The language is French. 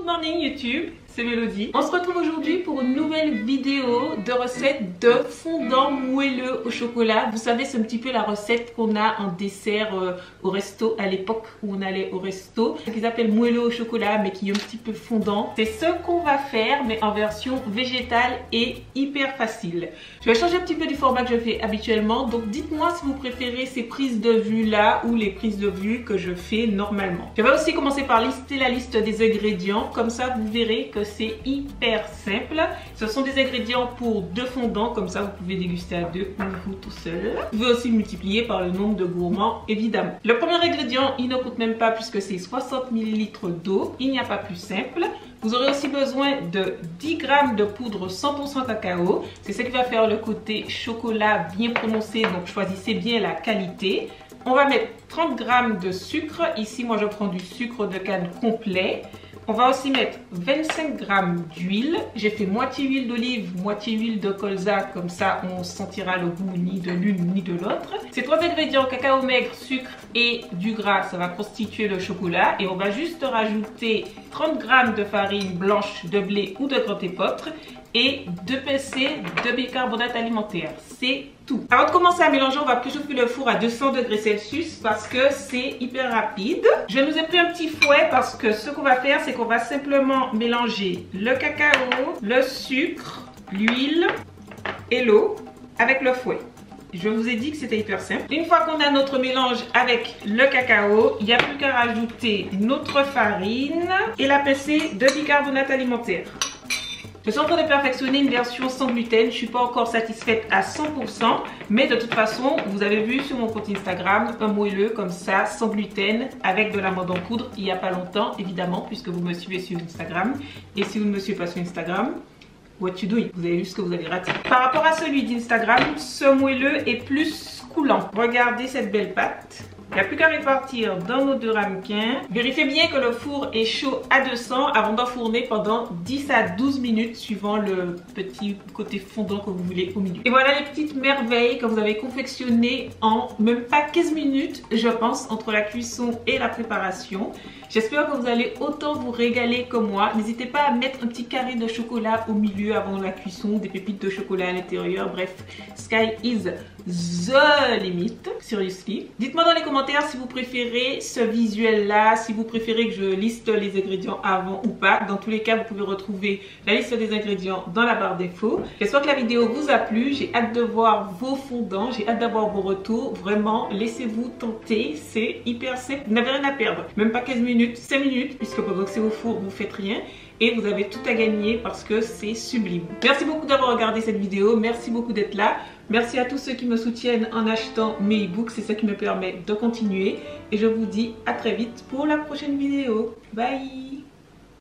morning YouTube, c'est Mélodie. On se retrouve aujourd'hui pour une nouvelle vidéo de recette de fondant moelleux au chocolat. Vous savez, c'est un petit peu la recette qu'on a en dessert au resto à l'époque où on allait au resto. Ce qu'ils appellent moelleux au chocolat mais qui est un petit peu fondant. C'est ce qu'on va faire mais en version végétale et hyper facile. Je vais changer un petit peu du format que je fais habituellement. Donc dites-moi si vous préférez ces prises de vue là ou les prises de vue que je fais normalement. Je vais aussi commencer par lister la liste des ingrédients. Comme ça vous verrez que c'est hyper simple. Ce sont des ingrédients pour 2 fondants, comme ça vous pouvez déguster à 2 ou vous tout seul. Vous pouvez aussi multiplier par le nombre de gourmands évidemment. Le premier ingrédient, il ne coûte même pas puisque c'est 60 ml d'eau. Il n'y a pas plus simple. Vous aurez aussi besoin de 10 g de poudre 100% cacao. C'est ce qui va faire le côté chocolat bien prononcé, donc choisissez bien la qualité. On va mettre 30 g de sucre. Ici, moi je prends du sucre de canne complet. On va aussi mettre 25 g d'huile. J'ai fait moitié huile d'olive, moitié huile de colza. Comme ça, on sentira le goût ni de l'une ni de l'autre. Ces 3 ingrédients, cacao maigre, sucre et du gras, ça va constituer le chocolat. Et on va juste rajouter 30 g de farine blanche de blé ou de grand épeautre et 2 pincées de bicarbonate alimentaire. C'est tout. Avant de commencer à mélanger, on va préchauffer le four à 200 degrés Celsius parce que c'est hyper rapide. Je nous ai pris un petit fouet parce que ce qu'on va faire, c'est qu'on va simplement mélanger le cacao, le sucre, l'huile et l'eau avec le fouet. Je vous ai dit que c'était hyper simple. Une fois qu'on a notre mélange avec le cacao, il n'y a plus qu'à rajouter notre farine et la pincée de bicarbonate alimentaire. Je suis en train de perfectionner une version sans gluten. Je ne suis pas encore satisfaite à 100%. Mais de toute façon, vous avez vu sur mon compte Instagram un moelleux comme ça, sans gluten, avec de l'amande en poudre, il n'y a pas longtemps, évidemment, puisque vous me suivez sur Instagram. Et si vous ne me suivez pas sur Instagram, what you doing? Vous avez vu ce que vous avez raté. Par rapport à celui d'Instagram, ce moelleux est plus coulant. Regardez cette belle pâte. Il n'y a plus qu'à répartir dans nos 2 ramequins. Vérifiez bien que le four est chaud à 200 avant d'enfourner pendant 10 à 12 minutes suivant le petit côté fondant que vous voulez au milieu. Et voilà les petites merveilles que vous avez confectionnées en même pas 15 minutes, je pense, entre la cuisson et la préparation. J'espère que vous allez autant vous régaler que moi. N'hésitez pas à mettre un petit carré de chocolat au milieu avant la cuisson, des pépites de chocolat à l'intérieur. Bref, sky is the limit, seriously. Dites-moi dans les commentaires si vous préférez ce visuel-là, si vous préférez que je liste les ingrédients avant ou pas. Dans tous les cas, vous pouvez retrouver la liste des ingrédients dans la barre d'infos. J'espère que la vidéo vous a plu. J'ai hâte de voir vos fondants, j'ai hâte d'avoir vos retours. Vraiment, laissez-vous tenter. C'est hyper simple. Vous n'avez rien à perdre. Même pas 15 minutes, 5 minutes, puisque pendant que c'est au four, vous faites rien. Et vous avez tout à gagner parce que c'est sublime. Merci beaucoup d'avoir regardé cette vidéo. Merci beaucoup d'être là. Merci à tous ceux qui me soutiennent en achetant mes e-books. C'est ça qui me permet de continuer. Et je vous dis à très vite pour la prochaine vidéo. Bye!